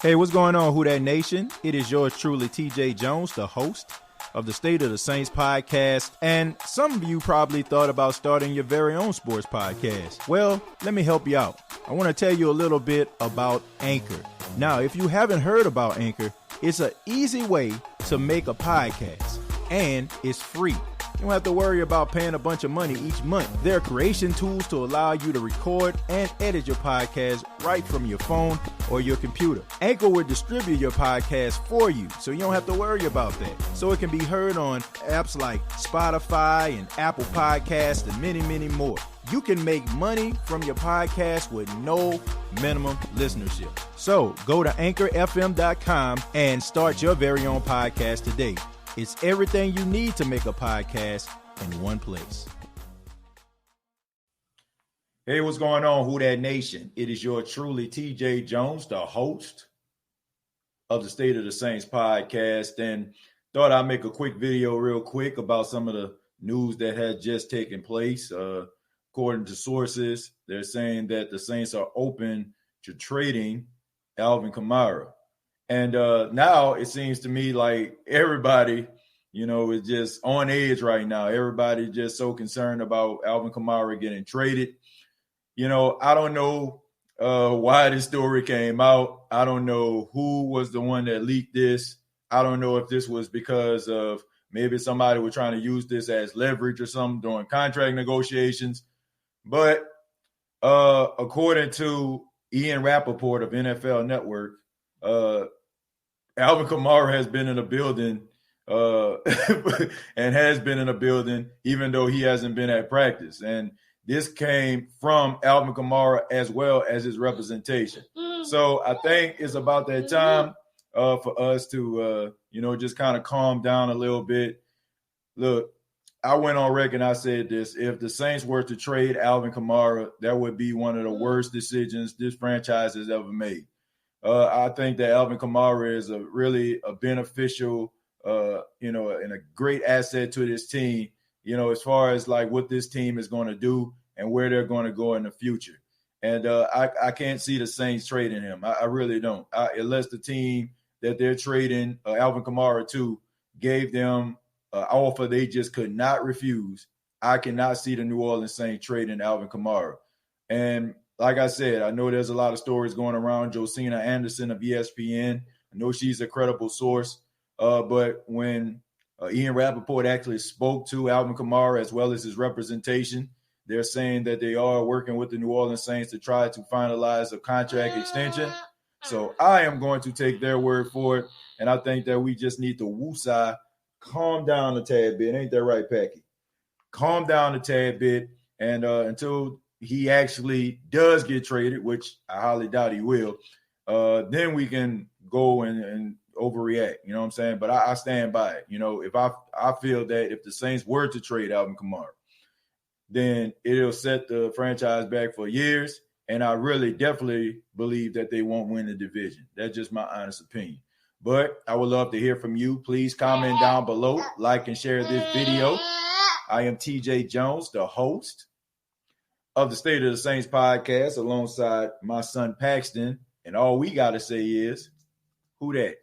Hey, what's going on, Who Dat Nation? It is yours truly, TJ Jones, the host of the State of the Saints podcast. And some of you probably thought about starting your very own sports podcast. Well, let me help you out. I want to tell you a little bit about Anchor. Now, if you haven't heard about Anchor, it's an easy way to make a podcast, and it's free. You don't have to worry about paying a bunch of money each month. There are creation tools to allow you to record and edit your podcast right from your phone or your computer. Anchor will distribute your podcast for you, so you don't have to worry about that. So it can be heard on apps like Spotify and Apple Podcasts and many, many more. You can make money from your podcast with no minimum listenership. So go to anchorfm.com and start your very own podcast today. It's everything you need to make a podcast in one place. Hey, what's going on, Who Dat Nation? It is your truly TJ Jones, the host of the State of the Saints podcast, and thought I'd make a quick video real quick about some of the news that had just taken place. According to sources, they're saying that the Saints are open to trading Alvin Kamara. And now it seems to me like everybody, is just on edge right now. Everybody just so concerned about Alvin Kamara getting traded. I don't know why this story came out. I don't know who was the one that leaked this. I don't know if this was because of maybe somebody was trying to use this as leverage or something during contract negotiations. But according to Ian Rappaport of NFL Network, Alvin Kamara has been in a building and has been in a building even though he hasn't been at practice. And this came from Alvin Kamara as well as his representation. So I think it's about that time for us to, just kind of calm down a little bit. Look, I went on record and I said this. If the Saints were to trade Alvin Kamara, that would be one of the worst decisions this franchise has ever made. I think that Alvin Kamara is really a beneficial, and a great asset to this team, as far as like what this team is going to do and where they're going to go in the future. And I can't see the Saints trading him. I really don't. Unless the team that they're trading Alvin Kamara to gave them an offer they just could not refuse, I cannot see the New Orleans Saints trading Alvin Kamara. And like I said, I know there's a lot of stories going around. Josina Anderson of ESPN, I know she's a credible source. But when Ian Rappaport actually spoke to Alvin Kamara as well as his representation, they're saying that they are working with the New Orleans Saints to try to finalize a contract extension. So I am going to take their word for it. And I think that we just need to woosah, calm down a tad bit. Ain't that right, Packy? Calm down a tad bit. And until he actually does get traded, which I highly doubt he will, then we can go and overreact. You know what I'm saying? But I stand by it. If I feel that if the Saints were to trade Alvin Kamara, then it'll set the franchise back for years. And I really definitely believe that they won't win the division. That's just my honest opinion. But I would love to hear from you. Please comment down below, like and share this video. I am TJ Jones, the host of the State of the Saints podcast, alongside my son Paxton. And all we got to say is, who dat?